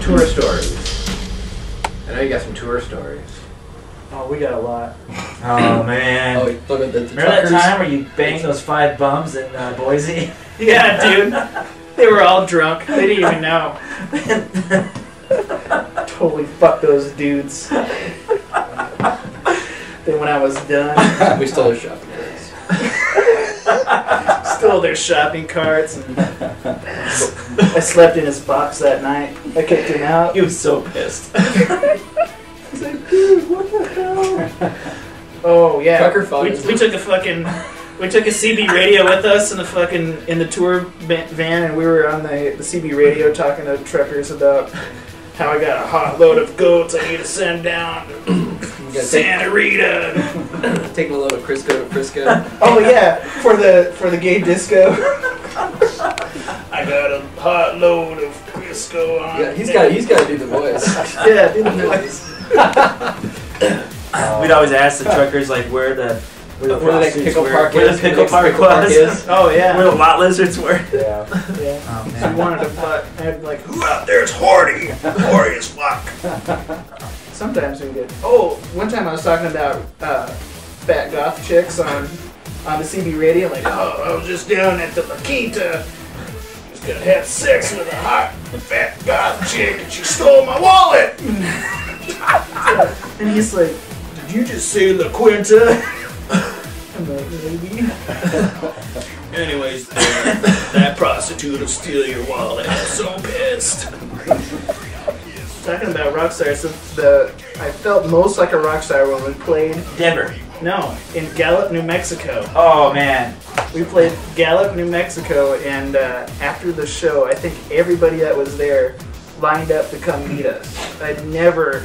some tour stories. I know you got some tour stories. Oh, we got a lot. Oh man! Oh, look at the remember that time where you banged those 5 bums in Boise? Yeah, dude. They were all drunk. They didn't even know. Totally fucked those dudes. Then when I was done, we stole their shopping carts. stole their shopping carts. And I slept in his box that night. I kicked him out. He was so pissed. He's like, dude, what the hell? Oh yeah, Trucker fun. we took a fucking. We took a CB radio with us in the tour van, and we were on the CB radio talking to truckers about how I got a hot load of goats I need to send down to Santa Rita. Taking a load of Crisco to Frisco. Oh yeah, for the gay disco. I got a hot load of Crisco on. Yeah, he's got to do the voice. Yeah, do the voice. We'd always ask the truckers like where the pickle park where the pickle park was. Oh yeah, where the lot lizards were. Yeah. Oh So man. we wanted to fuck. I'd be like, who out there is horny? Horny as fuck. Sometimes we did. Oh, one time I was talking about fat goth chicks on the CB radio. Like, oh, I was just down at the La Quinta. Just gonna have sex with a hot fat goth chick, and she stole my wallet. And he's like, did you just say La Quinta? I'm like, maybe. Anyways, that prostitute will steal your wallet. I'm so pissed. Talking about rock stars, I felt most like a rock star when we played. Denver. No, in Gallup, New Mexico. Oh man. We played Gallup, New Mexico, and after the show, I think everybody that was there lined up to come meet us. That had never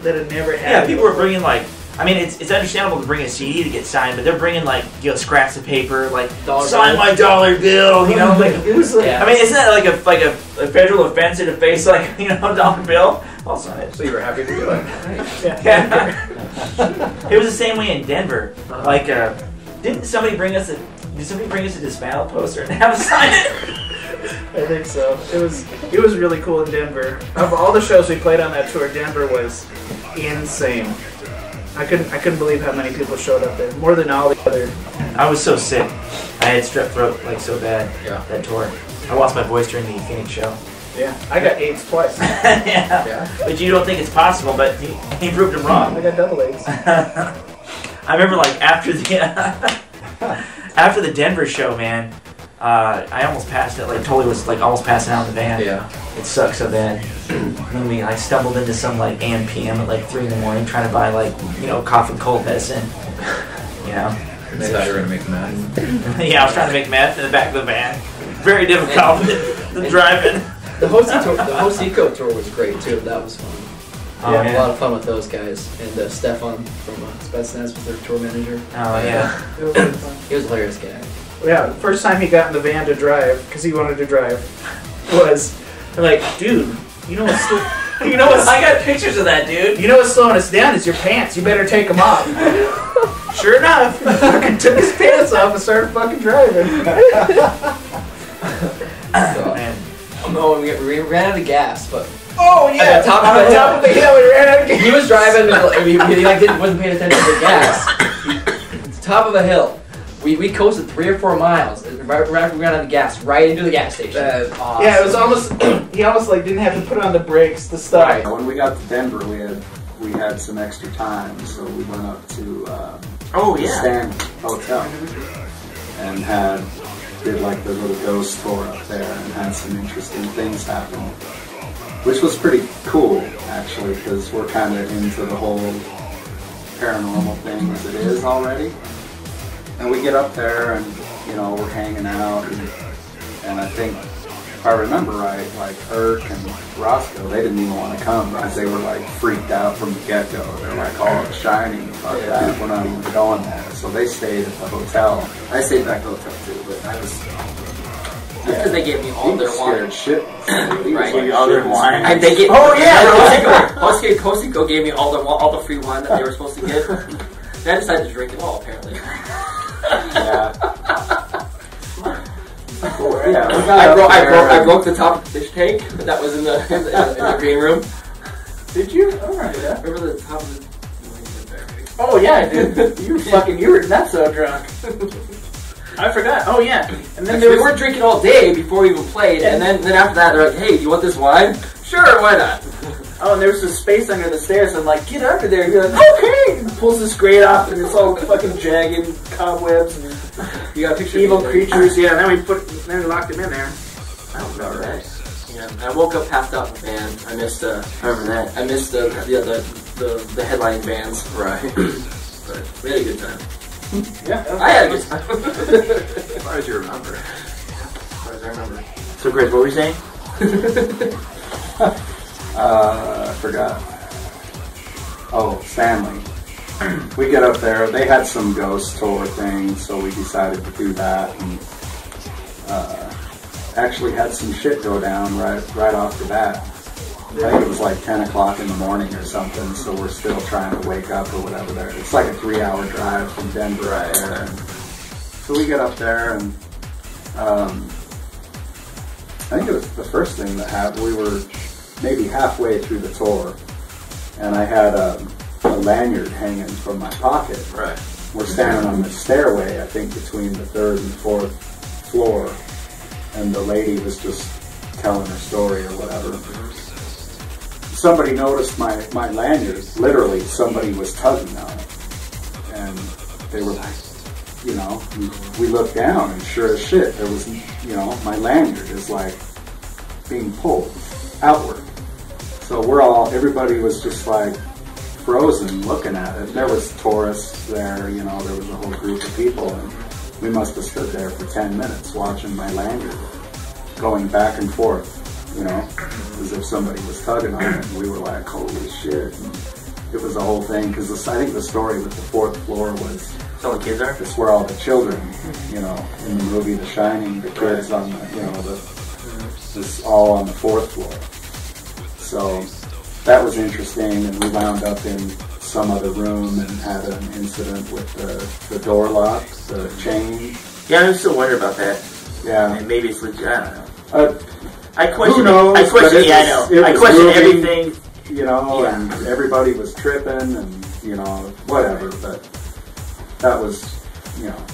happened. Yeah, people were bringing like. I mean, it's understandable to bring a CD to get signed, but they're bringing like scraps of paper, like sign my dollar bill, you know. Like it was like, I mean, isn't that like a federal offense to face like dollar bill? I'll sign it. So you were happy to do it. yeah. It was the same way in Denver. Like, did somebody bring us a dismantle poster and have us sign it? I think so. It was really cool in Denver. Of all the shows we played on that tour, Denver was insane. I couldn't believe how many people showed up there. More than all the other. I was so sick. I had strep throat like so bad. Yeah. That tour. I lost my voice during the Phoenix show. Yeah. I got AIDS twice. Yeah. But you don't think it's possible, but he proved him wrong. I got double AIDS. I remember like after the Denver show, man. I almost passed it. Like totally was like almost passing out in the van. Yeah. It sucks so bad. And I stumbled into some like AM PM at like 3 in the morning trying to buy like cough and cold medicine. They thought you were gonna make mad. Yeah, I was trying to make meth in the back of the van. Very difficult to drive in. The Hocico tour was great too. That was fun. Oh, Yeah, man. a lot of fun with those guys. And Stefan from Spetsnaz was their tour manager. Oh yeah. It was really fun. He was a hilarious guy. Yeah, the first time he got in the van to drive, because he wanted to drive, was like, dude, you know what's I got pictures of that, dude. you know what's slowing us down is your pants. You better take them off. Sure enough, he fucking took his pants off and started fucking driving. So, Man. no, we ran out of gas, but Oh yeah, At the top of on the top of the hill, we ran out of gas. he was driving. He wasn't paying attention to the gas. At the top of a hill. We coasted 3 or 4 miles. Right after we ran out of gas, right into the gas station. That's awesome. Yeah, it was almost. He almost like didn't have to put on the brakes to stop. Right. When we got to Denver, we had some extra time, so we went up to the Stanley Hotel and did like the little ghost tour up there and had some interesting things happen, which was pretty cool actually, because we're kind of into the whole paranormal thing as it is already. And we get up there and, we're hanging out and I think, if I remember right, like Irk and Roscoe, they didn't even want to come because they were like freaked out from the get-go. They're like, oh, it's shining, fuck that, we're not even going there. So they stayed at the hotel. I stayed at the hotel too, but I was... Because they gave me all their wine. Shit. Right. All their wine. And they gave, Hocico gave me all the free wine that they were supposed to give. And I decided to drink it all, apparently. Yeah. cool, right? Yeah, I broke the top of the fish tank that was in the green room. Did you? I don't remember that. Remember the top of the... Oh yeah, I did. You were not so drunk. I forgot. Oh yeah. And then we weren't drinking all day before we even played, and then after that they're like, "Hey, do you want this wine?" Sure, why not? Oh, and there was this space under the stairs. I'm like, get under there. And you're like, okay. And pulls this grate off, and it's all fucking jagged cobwebs and You got a picture evil of me, creatures. Yeah. And then we locked him in there. That was all right. Yeah, I woke up passed out in the band. I missed I missed the headlining bands. Right. But we had a good time. Yeah. I had a good time. As far as you remember. As far as I remember. So, Chris, what were you saying? I forgot. Oh, Stanley. We get up there. They had some ghost tour things, so we decided to do that. And actually had some shit go down right off the bat. I think it was like 10 o'clock in the morning or something, so we're still trying to wake up or whatever there. It's like a 3-hour drive from Denver right there. And so we get up there, and I think it was the first thing that happened. We were maybe halfway through the tour, and I had a lanyard hanging from my pocket. Right. We're standing on the stairway, I think between the 3rd and 4th floor, and the lady was just telling her story or whatever. Somebody noticed my lanyard. Literally, somebody was tugging on it. And they were like, you know, we looked down, and sure as shit, there was, you know, my lanyard is like being pulled outward. So everybody was just like frozen looking at it. There was tourists there, you know, there was a whole group of people, and we must have stood there for 10 minutes watching my lanyard going back and forth, you know, as if somebody was tugging on it, and we were like, holy shit. And it was a whole thing, because I think the story with the 4th floor was, So the kids are? it's where all the children, you know, in the movie The Shining, the kids on the, you know, it's all on the 4th floor. So that was interesting, and we wound up in some other room and had an incident with the door lock, the chain. Yeah, I'm still wondering about that. Yeah. And maybe it's legit. I don't know. I question everything. You know, Yeah. and everybody was tripping and, you know, whatever, but that was, you know,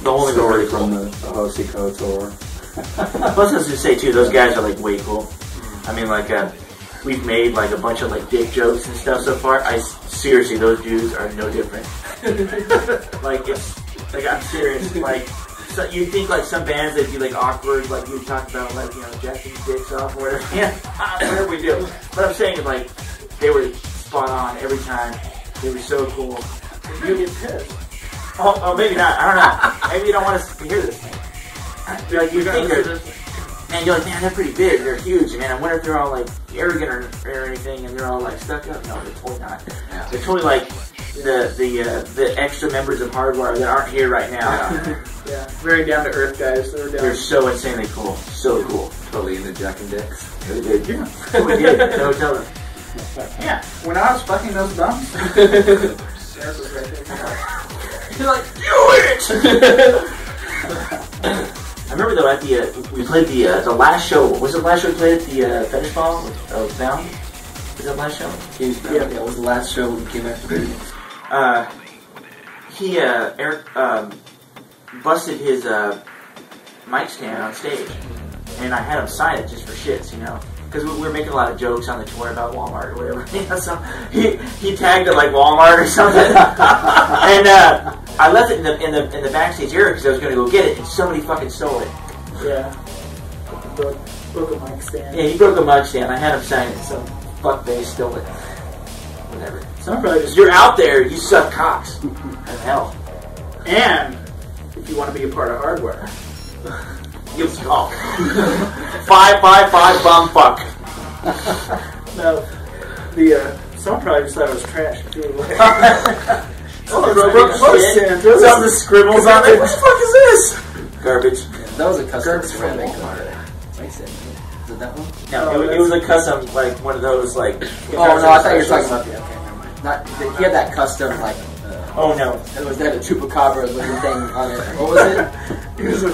The only story from the Hosiko tour. Plus, I was to say too, those guys are like way cool. I mean, like we've made like a bunch of like dick jokes and stuff so far. Seriously, those dudes are no different. Like I'm serious. Like so you think like some bands they'd be like awkward, like you talk about like you know jacking dicks off or whatever. Yeah, whatever we do. But I'm saying like they were spot on every time. They were so cool. You get pissed. Oh, maybe not. I don't know. Maybe you don't want us to hear this. Like you think and you're like, man, they're pretty big, they're huge, man. I wonder if they're all like arrogant or anything, and they're all like stuck up. No, they're totally not. Yeah. They're totally like the extra members of Hardwire that aren't here right now. Yeah, very down to earth guys. They're so insanely cool, so cool. Totally into jacking dicks. They did, yeah. We did. No telling. Yeah, when I was fucking those bums. Right You're like, do it! I remember though at the we played the last show. Was it the last show we played at the Fetish Ball of Bound? Was that the last show? Yeah, it was the last show we came after. Eric busted his mic stand on stage, and I had him sign it just for shits, you know. Because we were making a lot of jokes on the tour about Walmart or whatever. You know, so he tagged it like Walmart or something, and I left it in the backstage area because I was going to go get it, and somebody fucking stole it. Yeah, broke a mic stand. Yeah, he broke a mic stand. I had him sign it. Some fuckface stole it. Whatever. Some probably just You're out there. You suck cocks. And hell. And if you want to be a part of Hardwire. You oh. 555 bum fuck. No, someone probably just thought it was trash. Some of the scribbles on it. What the fuck is this? Garbage. That was a custom Garbage ceramic. Is it that one? No, it was a custom, like one of those, like. Oh no, I thought you were talking about the. Okay, never mind. Not he had that custom like. Oh no, it was that a chupacabra looking thing on it. What was it?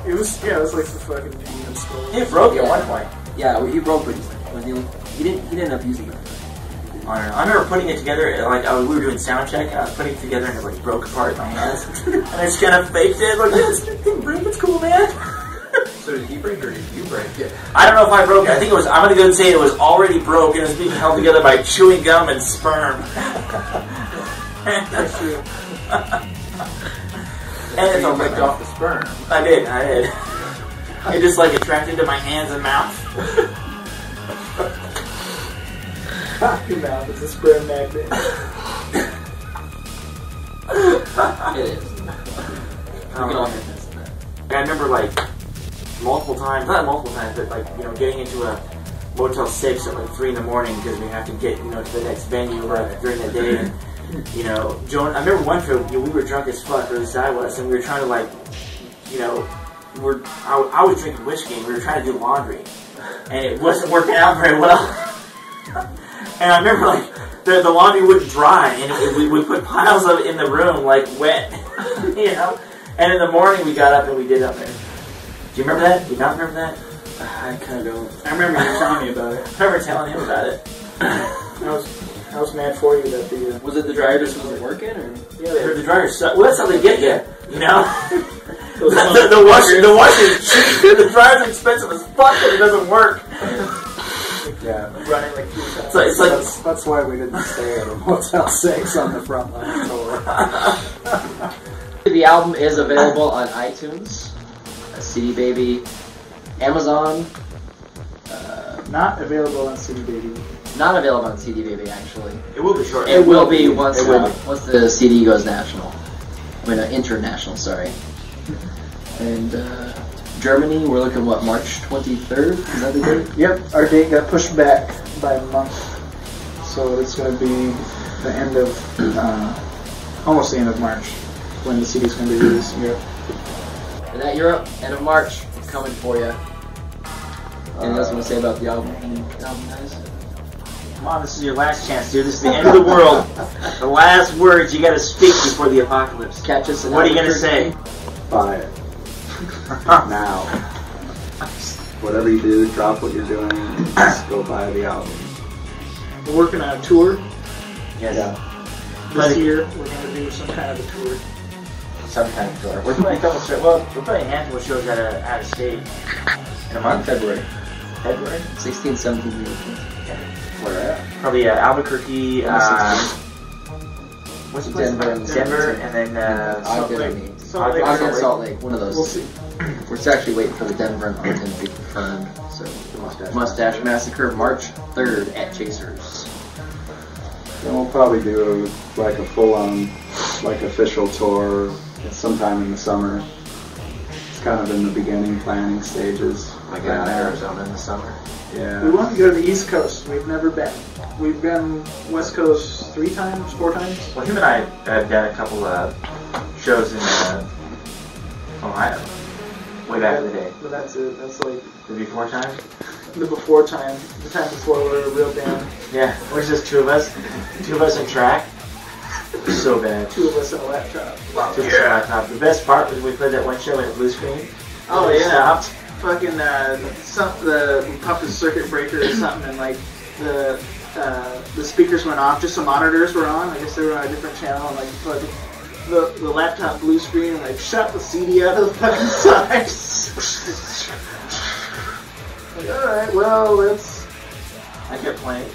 It was like the fucking demon skull. It broke at one point. Yeah, he broke it when he didn't end up using it. I don't know. I remember putting it together, like we were doing sound check, and I was putting it together, and it like broke apart in my hands, and I just kind of faked it, like, yeah, this didn't break, it's cool, man. So did he break or did you break it? I don't know if I broke it. I think it was. I'm gonna go and say it was already broke, and it was being held together by chewing gum and sperm. That's true. And it's You all licked off the sperm. I did. It just like attracted to my hands and mouth. Your mouth is a sperm magnet. It is. I remember like multiple times, not multiple times, but like, you know, getting into a Motel 6 at like 3 in the morning because we have to get, you know, to the next venue like during the day. And, you know, Joan, I remember one trip, you know, we were drunk as fuck, or at least I was, and we were trying to like, you know, I was drinking whiskey and we were trying to do laundry, and it wasn't working out very well. And I remember like the laundry wouldn't dry, and we put piles of it in the room like wet, you know. And in the morning we got up and we did up there. Do you remember that? Do you not remember that? I kind of don't. I remember you telling me about it. I remember telling him about it. I was mad for you that the Was it the dryer just wasn't working, or? Yeah, they heard the dryer suck. Well, that's how they get you, you know. those the washer is cheap. The dryer's expensive as fuck, and it doesn't work. Yeah. running like 2 times. So it's like That's why we didn't stay at a Motel 6 on the front line tour. The album is available on iTunes, CD Baby, Amazon. Not available on CD Baby. Not available on CD Baby, actually. it will be short. It will be once It will be. once the CD goes national. I mean, international. Sorry. And Germany, we're looking what, March 23rd? Is that the date? Yep, our date got pushed back by a month, so it's going to be the end of, almost the end of March when the CD's going to be released in Europe. And at Europe, end of March, coming for you. Anything else you want to say about the album? Guys? Come on, this is your last chance, dude. This is the end of the world. The last words you gotta speak before the apocalypse. Catch us in What are you gonna Albuquerque. say? Buy it. Now. Whatever you do, drop what you're doing, just go buy the album. We're working on a tour Yes. Yeah. this year. We're going to do some kind of a tour. Some kind of tour. We're playing a couple shows. Well, we're playing a handful of shows out of state in a month. February. February. 16, 17, 18. Where at? Probably Albuquerque. What's the place? Denver. And then Ogden, Lake. I mean. Salt Lake. Ogden, Salt Lake. One of those. We'll see. We're actually waiting for the Denver and Ogden to be confirmed. So, Mustache Massacre, March 3rd at Chasers. Then we'll probably do like a full-on, like official tour sometime in the summer. It's kind of in the beginning planning stages. like in Arizona in the summer. Yeah. We want to go to the East Coast. We've never been. We've been West Coast 4 times. Well, him and I have done a couple of shows in Ohio, way back in the day. But that's it. That's like The before time? the before time. The time before we were a real band. Yeah, where's just 2 of us? 2 of us in track. So bad. 2 of us on a laptop. 2 of us on a laptop. The best part was we played that one show in a blue screen. Oh We yeah. stopped. Fucking we popped a circuit breaker or something, and like the speakers went off. Just some monitors were on. I guess they were on a different channel, and like the laptop blue screen, and like shot the CD out of the fucking side. Like, all right, well, let's. I kept playing.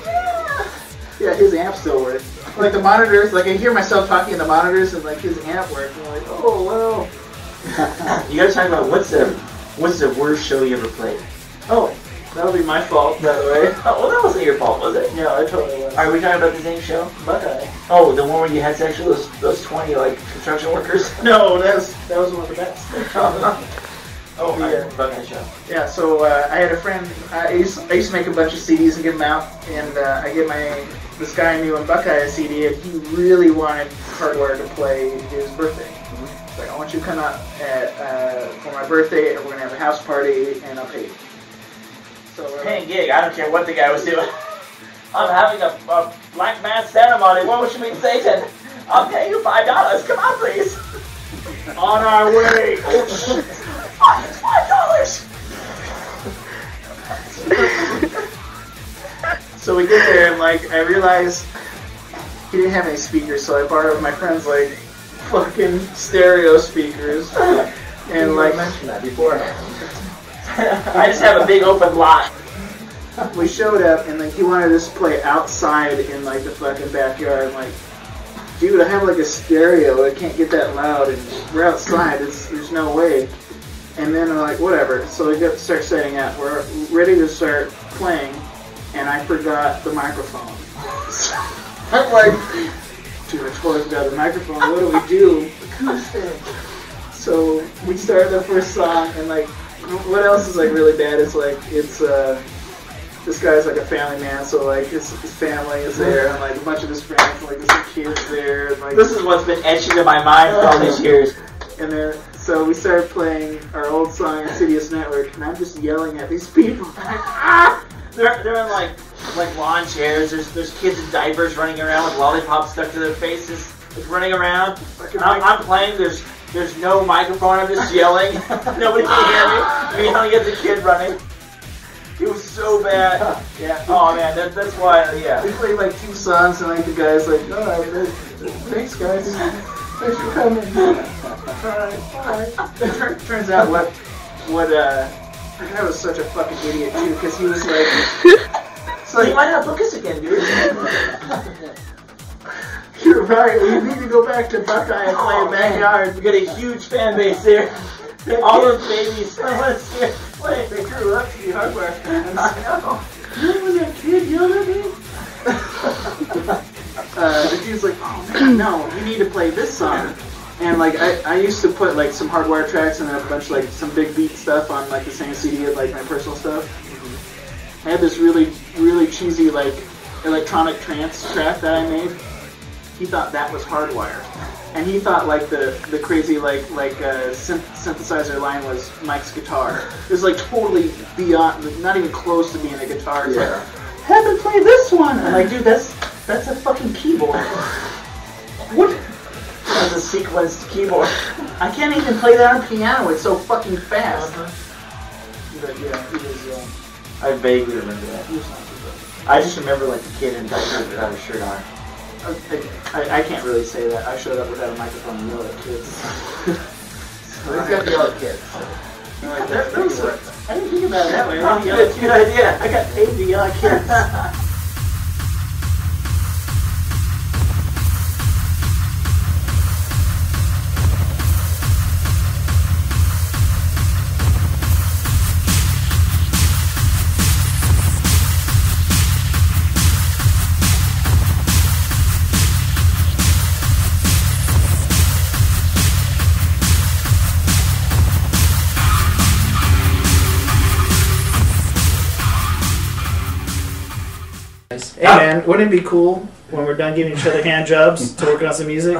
Yeah, his amp still worked. Like the monitors, like I hear myself talking in the monitors, and like his amp worked. And I'm like, oh well. You gotta talk about what's the worst show you ever played? Oh, that'll be my fault, by the way. Oh, well, that wasn't your fault, was it? No, I totally was. Are we talking about the same show? Buckeye. Oh, the one where you had sex with those 20 like construction workers? No, that was one of the best. Oh, Yeah. I bugged the show. Yeah, so I had a friend. I used to make a bunch of CDs and give them out, and I gave this guy I knew in Buckeye a CD, and he really wanted Hardwire to play his birthday. He's like, I want you to come out for my birthday, and we're gonna have a house party, and I'll pay you. So Paying gig, I don't care what the guy was doing. I'm having a black mass ceremony. What should we say then? I'll pay you $5. Come on, please. on our way. Oh, shit. So we get there and like I realized he didn't have any speakers, so I borrowed my friend's like fucking stereo speakers and like mentioned that beforehand. I just have a big open lot. we showed up and like he wanted us to play outside in like the fucking backyard. I'm like, dude, I have like a stereo. I can't get that loud, and we're outside. There's no way. And then I'm like, whatever. So we got to start setting up. We're ready to start playing, and I forgot the microphone. So I'm like, dude, I totally forgot the microphone. What do we do? So we started the first song, and like, what else is like really bad? It's like this guy's like a family man, so like his family is there, and like a bunch of his friends, and, like there's some kids there, and like This is what's been etched into my mind for all these years. and then so we started playing our old song Insidious Network, and I'm just yelling at these people. They're in like lawn chairs. There's kids in diapers running around with lollipops stuck to their faces, like running around. I'm playing. There's no microphone. I'm just yelling. Nobody can hear me. I'm yelling at the kid running. It was so bad. Yeah. Oh man, that's why. Yeah. We played like 2 songs, and like the guy's like, "Oh, thanks guys, thanks for coming." Alright. Turns out what the guy was such a fucking idiot too, because he was like, So you might not book us again, dude. "You're right. We need to go back to Buckeye and play in backyard." We got a huge fan base there. All those babies. I want to see it play. They grew up to be Hardwire fans. I know. Remember that kid yelled at me? The dude's like, "Oh man, no, you need to play this song." And like I used to put like some Hardwire tracks and a bunch of like some big beat stuff on like the same CD of like my personal stuff. I had this really cheesy like electronic trance track that I made. He thought that was Hardwire, and he thought like the crazy synthesizer line was Mike's guitar. It was like totally beyond, not even close to being a guitar. It's like, have him play this one. I'm like, dude, that's a fucking keyboard. What? That's a sequenced keyboard. I can't even play that on piano. It's so fucking fast. But yeah, he was. I vaguely remember that. He was not too good. I just remember like the kid in diapers without a shirt on. I can't really say that. I showed up without a microphone and yelled at kids. Well, he's got the other kids. So. I didn't think about it that way. Good idea. I got paid to yell at kids. Hey man, wouldn't it be cool when we're done giving each other hand jobs to work on some music?